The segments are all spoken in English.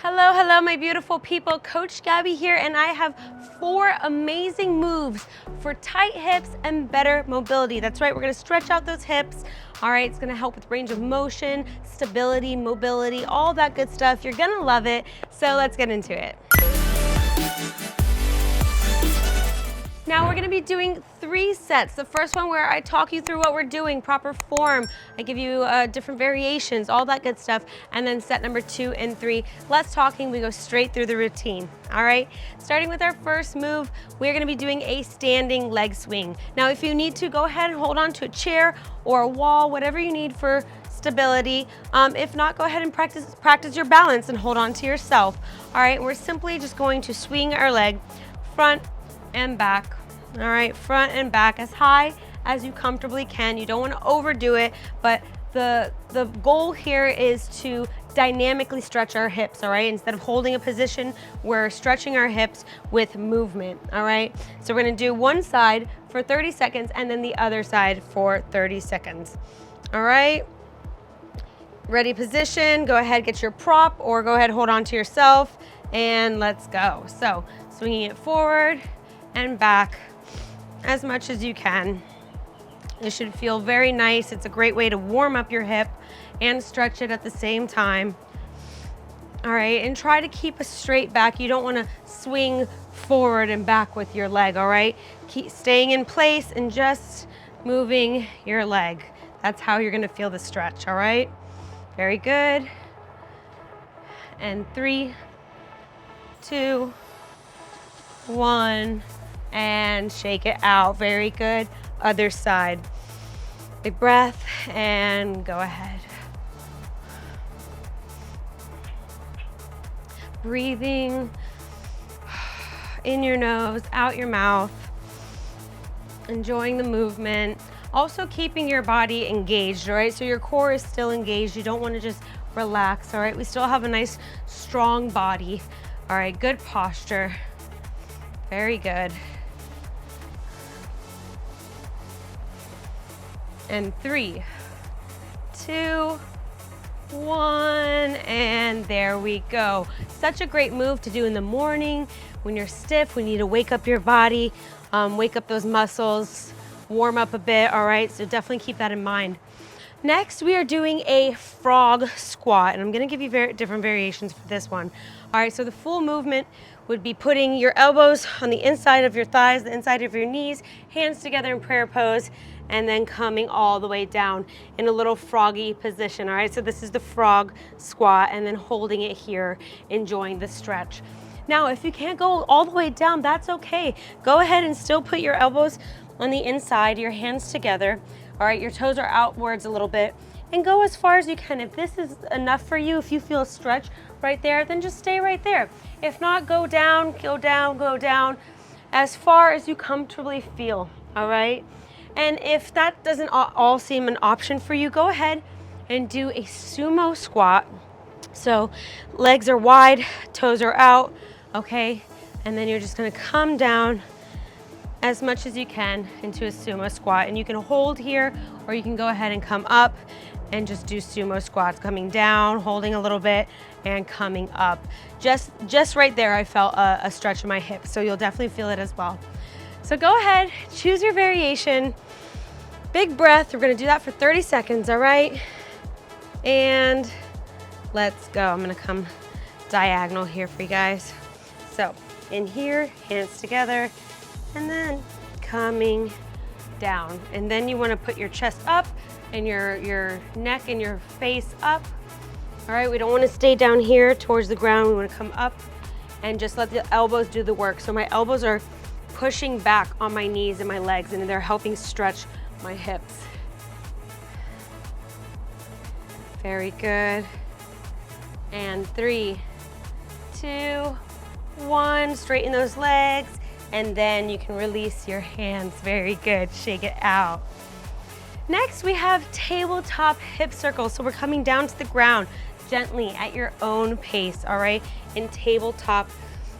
Hello, hello, my beautiful people. Coach Gaby here, and I have 4 amazing moves for tight hips and better mobility. That's right, we're gonna stretch out those hips. All right, it's gonna help with range of motion, stability, mobility, all that good stuff. You're gonna love it, so let's get into it. Now we're gonna be doing 3 sets. The first one where I talk you through what we're doing, proper form. I give you different variations, all that good stuff. And then set number 2 and 3, less talking, we go straight through the routine. All right, starting with our first move, we're gonna be doing a standing leg swing. Now if you need to, go ahead and hold on to a chair or a wall, whatever you need for stability. If not, go ahead and practice your balance and hold on to yourself. All right, we're simply just going to swing our leg front and back. All right, front and back as high as you comfortably can. You don't want to overdo it, but the goal here is to dynamically stretch our hips, all right? Instead of holding a position, we're stretching our hips with movement, all right? So we're gonna do one side for 30 seconds and then the other side for 30 seconds, all right? Ready position, go ahead, get your prop, or go ahead, hold on to yourself, and let's go. So swinging it forward and back as much as you can. It should feel very nice. It's a great way to warm up your hip and stretch it at the same time. All right, and try to keep a straight back. You don't want to swing forward and back with your leg, all right? Keep staying in place and just moving your leg. That's how you're gonna feel the stretch, all right? Very good. And 3, 2, 1, and shake it out. Very good. Other side. Big breath and go ahead. Breathing in your nose, out your mouth. Enjoying the movement. Also keeping your body engaged, all right? So your core is still engaged. You don't want to just relax, all right? We still have a nice, strong body. All right, good posture. Very good. And 3, 2, 1, and there we go. Such a great move to do in the morning when you're stiff, when you need to wake up your body, wake up those muscles, warm up a bit, all right? So definitely keep that in mind. Next, we are doing a frog squat, and I'm gonna give you different variations for this one. All right, so the full movement would be putting your elbows on the inside of your thighs, the inside of your knees, hands together in prayer pose, and then coming all the way down in a little froggy position, all right? So this is the frog squat, and then holding it here, enjoying the stretch. Now, if you can't go all the way down, that's okay. Go ahead and still put your elbows on the inside, your hands together, all right? Your toes are outwards a little bit, and go as far as you can. If this is enough for you, if you feel a stretch right there, then just stay right there. If not, go down, go down, go down, as far as you comfortably feel, all right? And if that doesn't all seem an option for you, go ahead and do a sumo squat. So legs are wide, toes are out, okay? And then you're just gonna come down as much as you can into a sumo squat. And you can hold here, or you can go ahead and come up and just do sumo squats, coming down, holding a little bit, and coming up. Just right there, I felt a stretch in my hips, so you'll definitely feel it as well. So go ahead, choose your variation. Big breath, we're gonna do that for 30 seconds, all right? And let's go. I'm gonna come diagonal here for you guys. So in here, hands together, and then coming down. And then you wanna put your chest up and your neck and your face up. All right, we don't wanna stay down here towards the ground. We wanna come up and just let the elbows do the work. So my elbows are pushing back on my knees and my legs, and they're helping stretch my hips. Very good. And 3, 2, 1, straighten those legs, and then you can release your hands. Very good, shake it out. Next, we have tabletop hip circles. So we're coming down to the ground gently at your own pace, all right, in tabletop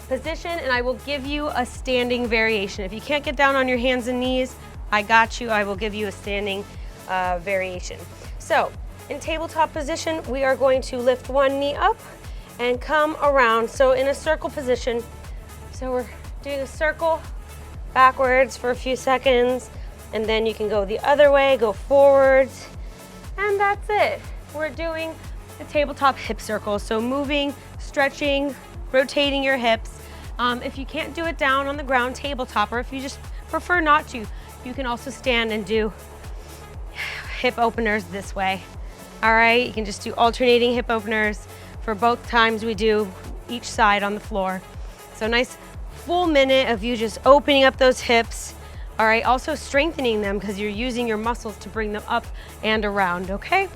position, and I will give you a standing variation. If you can't get down on your hands and knees, I got you. I will give you a standing variation. So in tabletop position, we are going to lift one knee up and come around. So in a circle position. So we're doing a circle backwards for a few seconds, and then you can go the other way, go forwards, and that's it. We're doing a tabletop hip circle. So moving, stretching, rotating your hips. If you can't do it down on the ground tabletop, or if you just prefer not to, you can also stand and do hip openers this way. All right, you can just do alternating hip openers for both times we do each side on the floor. So nice full minute of you just opening up those hips. All right, also strengthening them because you're using your muscles to bring them up and around, okay?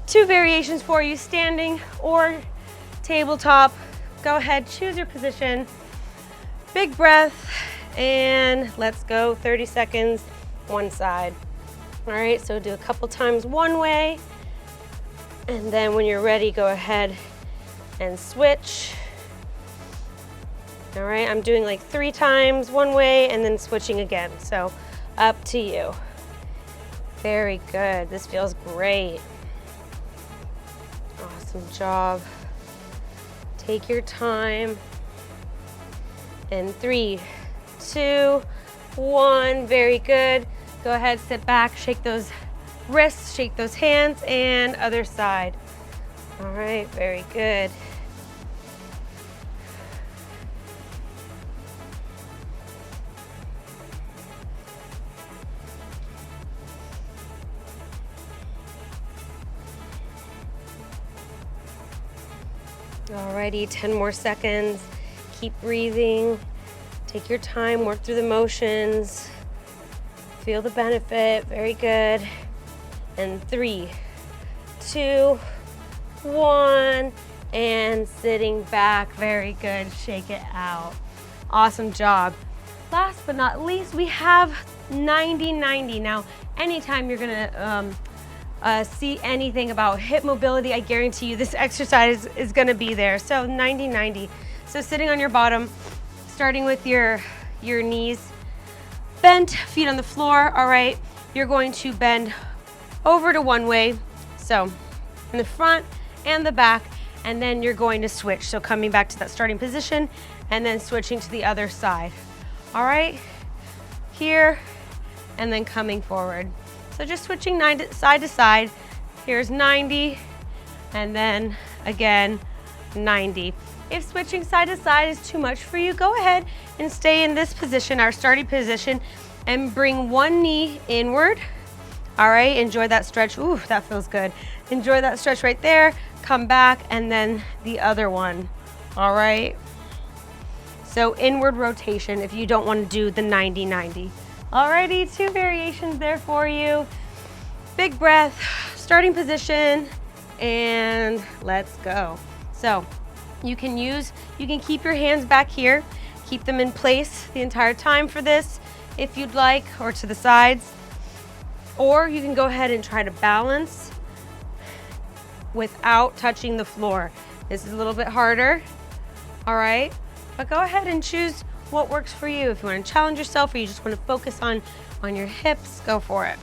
2 variations for you, standing or tabletop. Go ahead, choose your position. Big breath, and let's go 30 seconds, one side. All right, so do a couple times one way, and then when you're ready, go ahead and switch. All right, I'm doing like 3 times one way and then switching again, so up to you. Very good, this feels great. Awesome job. Take your time. And 3, 2, 1, very good. Go ahead, sit back, shake those wrists, shake those hands, and other side. All right, very good. Alrighty, 10 more seconds. Keep breathing. Take your time, work through the motions. Feel the benefit, very good. And 3, 2, 1, and sitting back, very good. Shake it out. Awesome job. Last but not least, we have 90-90. Now, anytime you're gonna see anything about hip mobility, I guarantee you this exercise is gonna be there. So 90-90. So sitting on your bottom, starting with your knees bent, feet on the floor. All right, you're going to bend over to one way, so in the front and the back, and then you're going to switch. So coming back to that starting position and then switching to the other side. All right, here, and then coming forward. So just switching side to side. Here's 90, and then again, 90. If switching side to side is too much for you, go ahead and stay in this position, our starting position, and bring one knee inward. All right, enjoy that stretch. Ooh, that feels good. Enjoy that stretch right there. Come back, and then the other one. All right. So inward rotation if you don't want to do the 90-90. Alrighty, 2 variations there for you. Big breath, starting position, and let's go. So you can keep your hands back here, keep them in place the entire time for this if you'd like, or to the sides. Or you can go ahead and try to balance without touching the floor. This is a little bit harder, all right? But go ahead and choose what works for you. If you want to challenge yourself or you just want to focus on your hips, go for it.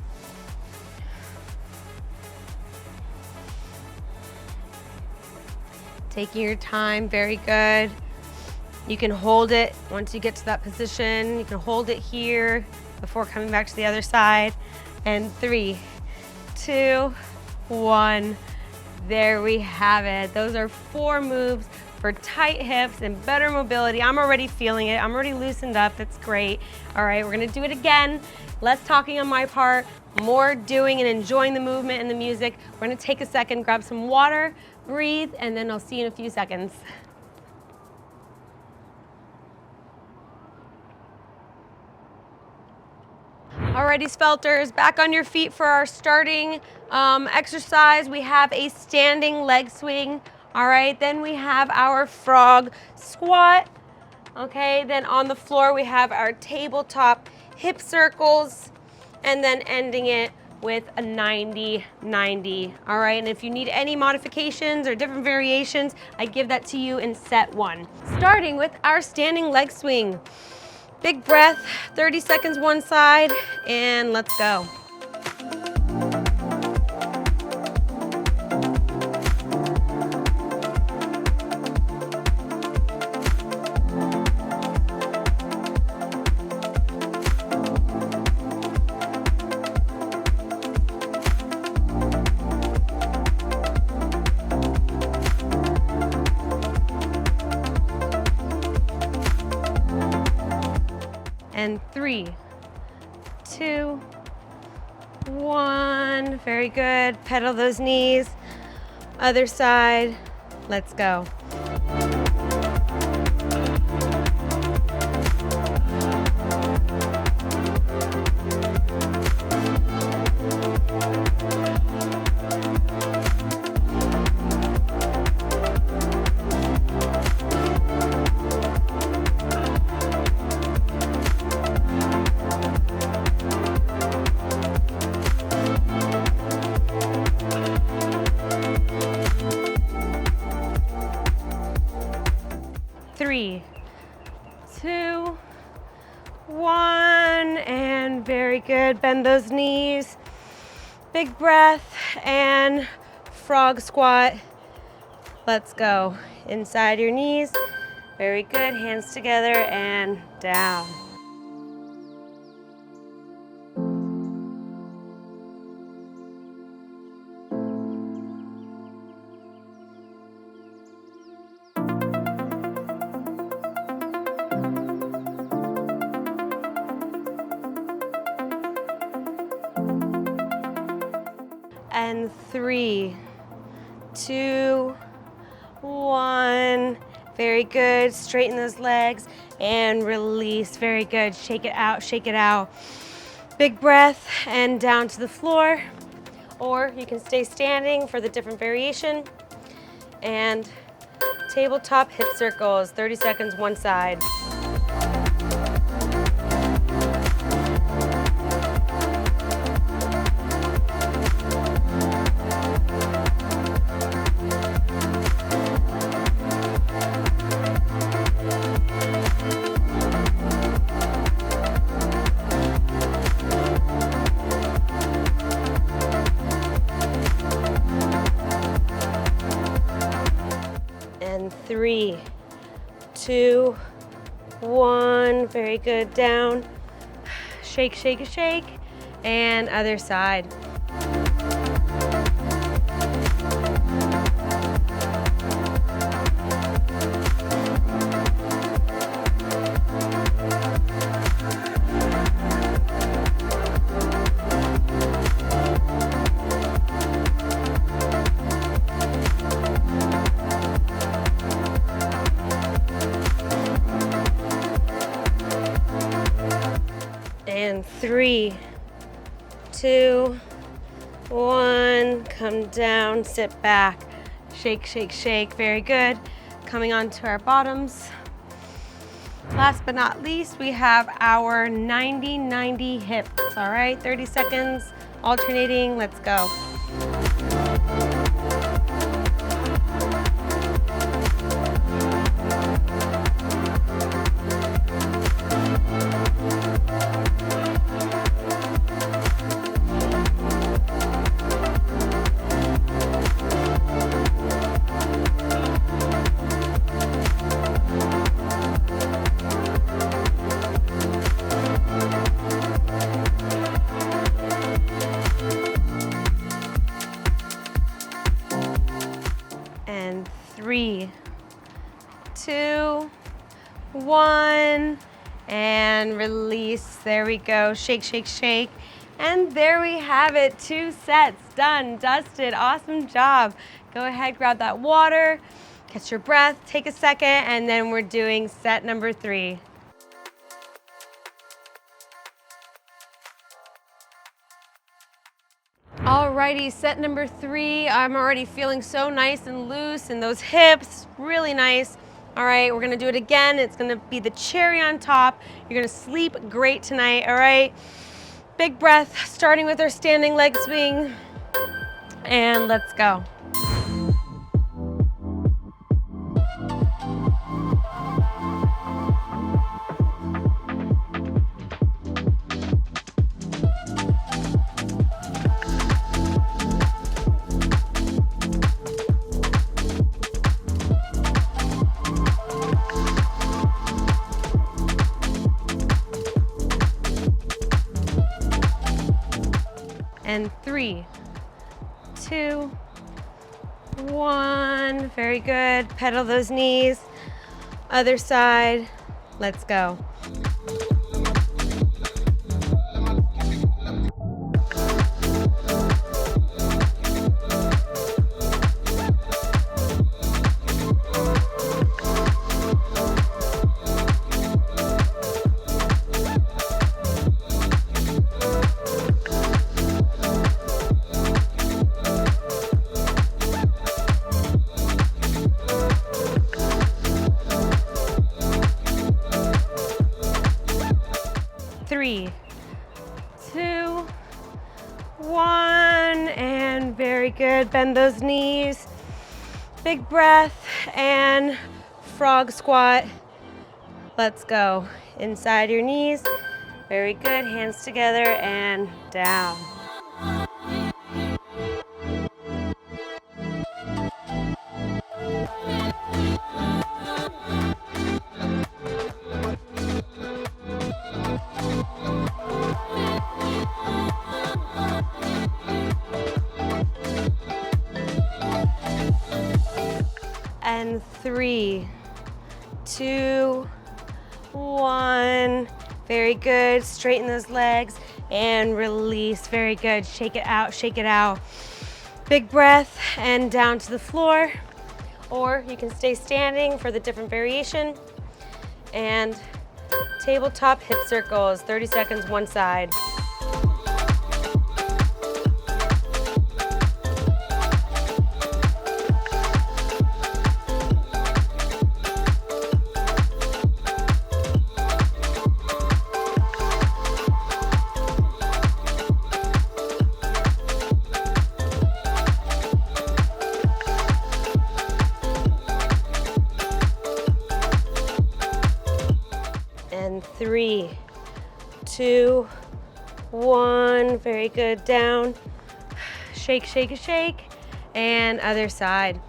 Taking your time, very good. You can hold it once you get to that position. You can hold it here before coming back to the other side. And 3, 2, 1. There we have it. Those are 4 moves for tight hips and better mobility. I'm already feeling it. I'm already loosened up. That's great. All right, we're gonna do it again. Less talking on my part, more doing and enjoying the movement and the music. We're gonna take a second, grab some water, breathe, and then I'll see you in a few seconds. Alrighty, Spelters, back on your feet for our starting exercise. We have a standing leg swing. All right, then we have our frog squat. Okay, then on the floor we have our tabletop hip circles, and then ending it with a 90-90. All right, and if you need any modifications or different variations, I give that to you in set 1. Starting with our standing leg swing. Big breath, 30 seconds one side, and let's go. And 3, 2, 1. Very good. Pedal those knees. Other side. Let's go. Three, 2, 1, and very good. Bend those knees. Big breath and frog squat. Let's go. Inside your knees. Very good. Hands together and down. And 3, 2, 1. Very good. Straighten those legs and release. Very good. Shake it out, shake it out. Big breath and down to the floor. Or you can stay standing for the different variation. And tabletop hip circles, 30 seconds, one side. And 3, 2, 1. Very good. Down. Shake, shake, shake. And other side. And 3, 2, 1. Come down, sit back. Shake, shake, shake. Very good. Coming onto our bottoms. Last but not least, we have our 90-90 hips. All right, 30 seconds, alternating. Let's go. And 3, 2, 1, and release. There we go. Shake, shake, shake. And there we have it. 2 sets done, dusted. Awesome job. Go ahead, grab that water, catch your breath, take a second, and then we're doing set number 3. Alrighty, set number 3. I'm already feeling so nice and loose, and those hips, really nice. All right, we're gonna do it again. It's gonna be the cherry on top. You're gonna sleep great tonight, all right? Big breath, starting with our standing leg swing, and let's go. And 3, 2, 1. Very good. Pedal those knees. Other side. Let's go. 3, 2, 1, and very good. Bend those knees. Big breath and frog squat. Let's go. Inside your knees. Very good. Hands together and down. And 3, 2, 1. Very good. Straighten those legs and release. Very good. Shake it out, shake it out. Big breath and down to the floor. Or you can stay standing for the different variation. And tabletop hip circles, 30 seconds, one side. And 3, 2, 1. Very good. Down. Shake, shake, shake. And other side.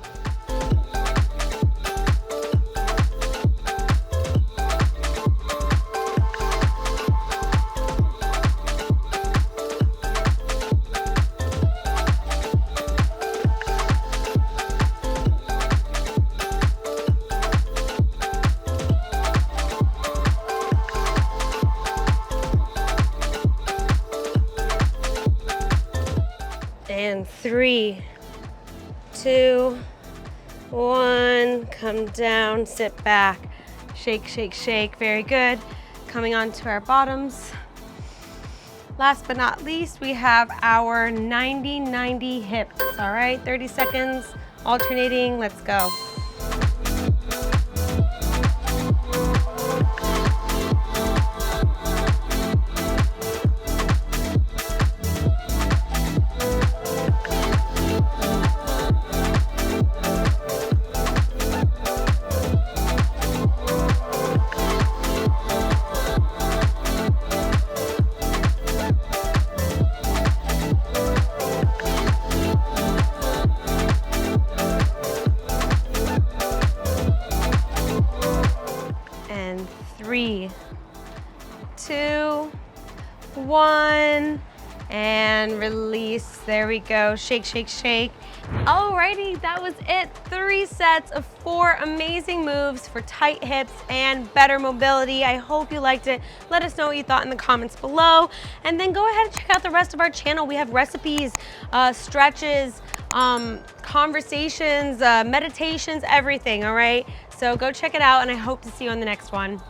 And 3, 2, 1. Come down, sit back. Shake, shake, shake. Very good. Coming onto our bottoms. Last but not least, we have our 90-90 hips. All right, 30 seconds, alternating. Let's go. And 3, 2, 1, and release. There we go. Shake, shake, shake. Alrighty, that was it. 3 sets of 4 amazing moves for tight hips and better mobility. I hope you liked it. Let us know what you thought in the comments below. And then go ahead and check out the rest of our channel. We have recipes, stretches, conversations, meditations, everything, all right? So go check it out, and I hope to see you on the next one.